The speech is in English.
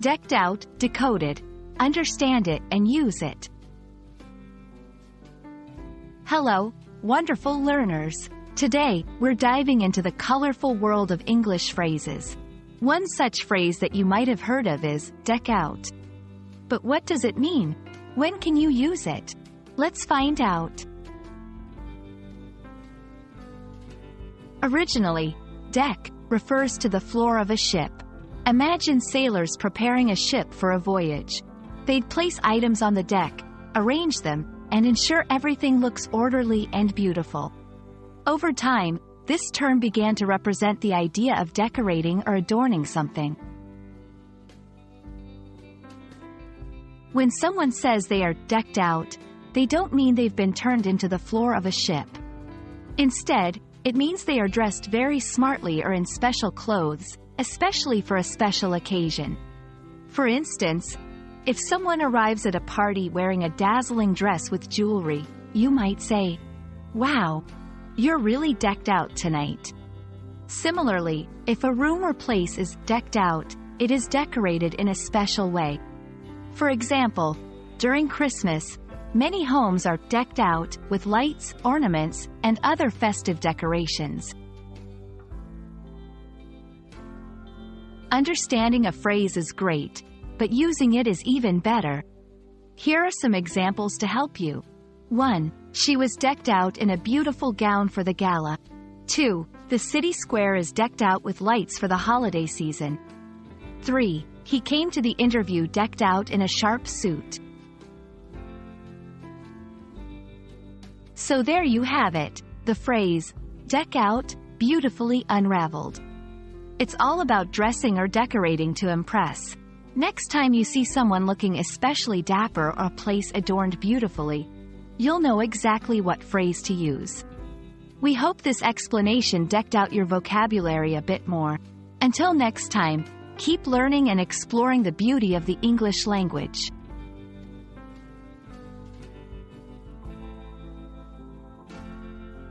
Decked out, decoded. Understand it and use it. Hello, wonderful learners. Today, we're diving into the colorful world of English phrases. One such phrase that you might have heard of is deck out. But what does it mean? When can you use it? Let's find out. Originally, deck refers to the floor of a ship. Imagine sailors preparing a ship for a voyage. They'd place items on the deck, arrange them, and ensure everything looks orderly and beautiful. Over time, this term began to represent the idea of decorating or adorning something. When someone says they are decked out, they don't mean they've been turned into the floor of a ship. Instead, it means they are dressed very smartly or in special clothes, especially for a special occasion. For instance, if someone arrives at a party wearing a dazzling dress with jewelry, you might say, "Wow, you're really decked out tonight." Similarly, if a room or place is decked out, it is decorated in a special way. For example, during Christmas, many homes are decked out with lights, ornaments, and other festive decorations. Understanding a phrase is great, but using it is even better. Here are some examples to help you. 1. She was decked out in a beautiful gown for the gala. 2. The city square is decked out with lights for the holiday season. 3. He came to the interview decked out in a sharp suit. So there you have it, the phrase, deck out, beautifully unraveled. It's all about dressing or decorating to impress. Next time you see someone looking especially dapper or a place adorned beautifully, you'll know exactly what phrase to use. We hope this explanation decked out your vocabulary a bit more. Until next time, keep learning and exploring the beauty of the English language.